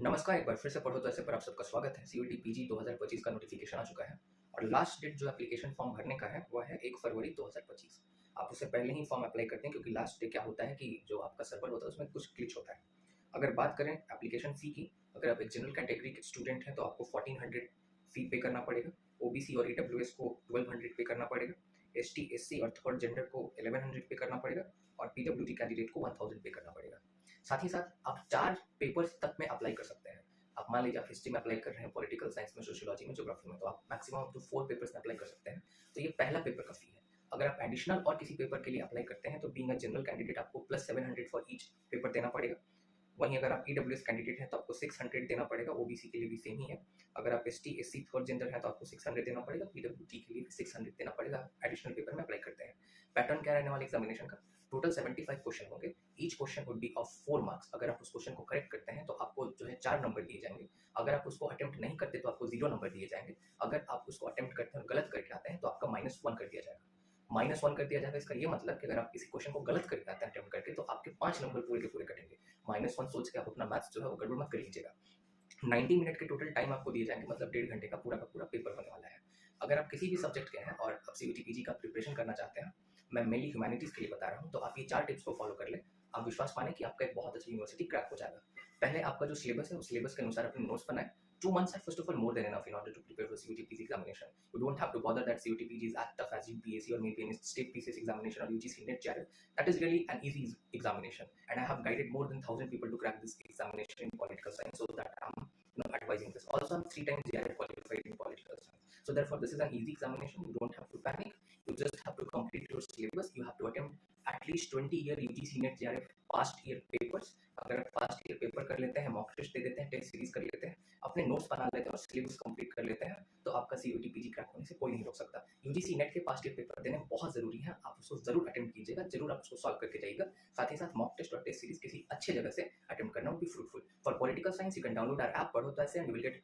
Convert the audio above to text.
नमस्कार, एक बार फिर से पढ़ो तो ऐसे पर आप सबका स्वागत है। सीयूईटी पीजी 2025 का नोटिफिकेशन आ चुका है और लास्ट डेट जो एप्लीकेशन फॉर्म भरने का है वह है 1 फरवरी 2025। आप उससे पहले ही फॉर्म अप्लाई करते हैं क्योंकि लास्ट डे क्या होता है कि जो आपका सर्वर होता है उसमें कुछ ग्लिच होता है। अगर बात करें एप्लीकेशन फ़ी की, अगर आप एक जनरल कैटेगरी के स्टूडेंट हैं तो आपको 1400 फ़ी पे करना पड़ेगा। ओबीसी और ईडब्ल्यूएस को 1200 पे करना पड़ेगा। एसटी, एससी और थर्ड जेंडर को 1100 पे करना पड़ेगा और पीडब्ल्यूडी कैंडिडेट को 1000 पे करना पड़ेगा। साथ ही साथ आप 4 पेपर्स तक में अप्लाई कर सकते हैं। आप मान लीजिए आप हिस्ट्री में अप्लाई कर रहे हैं, पॉलिटिकल साइंस में, सोशियोलॉजी में, ज्योग्राफी में, तो आप मैक्सिमम अप टू 4 पेपर्स में अप्लाई कर सकते हैं। तो ये पहला पेपर का फ़ी है। अगर आप एडिशनल और किसी पेपर के लिए अप्लाई करते हैं तो बीइंग अ जनरल कैंडिडेट आपको प्लस 700 फॉर ईच पेपर देना पड़ेगा। वहीं अगर आप ईडब्ल्यूएस कैंडिडेट हैं तो आपको 600 देना पड़ेगा। ओबीसी के लिए भी सेम ही है। अगर आप एसटी, एससी, थर्ड जेंडर है तो आपको 600 देना पड़ेगा। पीडब्ल्यूडी के लिए भी 600 देना पड़ेगा। एडिशनल पेपर में अप्लाई करते हैं। पैटर्न क्या रहने वाला एग्जामिनेशन का? टोटल 75 क्वेश्चन होंगे। Each question would be of 4 marks. अगर आप उस क्वेश्चन को करेक्ट करते हैं तो आपको जो है 4 नंबर दिए जाएंगे। अगर आप उसको अटेम्प्ट नहीं करते तो आपको 0 नंबर दिए जाएंगे। अगर आप उसको अटेम्प्ट करते हैं और गलत करके आते हैं तो आपका -1 कर दिया जाएगा। -1 कर दिया जाएगा, इसका ये मतलब कि अगर आप किसी क्वेश्चन को गलत करके आते हैं अटेम्प्ट करके तो आपके 5 नंबर पूरे के पूरे कटेंगे। -1 सोच के आप अपना मैथ्स जो है वो गड़बड़ मत कर लीजिएगा। 90 मिनट के टोटल टाइम आपको दिए जाएंगे, मतलब 1.5 घंटे का पूरा पेपर होने वाला है। अगर आप किसी भी सब्जेक्ट के हैं और आप सीयूटी पीजी का प्रिपरेशन करना चाहते हैं, मैं मेनली ह्यूमैनिटीज़ के लिए बता रहा हूँ, तो आप ये 4 टिप्स को फॉलो कर लें। आप विश्वास माने कि आपका एक बहुत अच्छा यूनिवर्सिटी क्रैक हो जाएगा। पहले आपका जो सिलेबस है उस सिलेबस के अनुसार अपने नोट्स बनाएं। 2 months are first of all more than enough in order to prepare for CUTPC examination. You don't have to bother that CUTPG is as tough as UPSC or maybe any state PCS examination or UGC NET JARF. That is really an easy examination, and I have guided more than 1,000 people to crack this examination in political science, so that I'm advising this. Also, I'm 3 times JARF qualified in political science. So therefore, this is an easy examination. You don't have to panic. You just have to complete your syllabus. You have to attempt at least 20-year UGC NET JARF past year papers. अगर आप past year paper कर लेते हैं, mock test दे देते हैं, test series कर लेते हैं, अपने नोट्स बना लेते हैं और सिलेबस कंप्लीट कर लेते हैं, तो आपका सीयूटी पीजी क्रैक होने से कोई नहीं रोक सकता। यूजीसी नेट के पास्ट ईयर पेपर देने बहुत जरूरी है। आप उसको जरूर अटेम्प्ट कीजिएगा, जरूर आप उसको सॉल्व करके जाइएगा। साथ ही साथ मॉक टेस्ट और टेस्ट सीरीज किसी अच्छे जगह से अटेम्प्ट करना would be fruitful. For political science, you can download our app, पढ़ो तो ऐसे, and you will get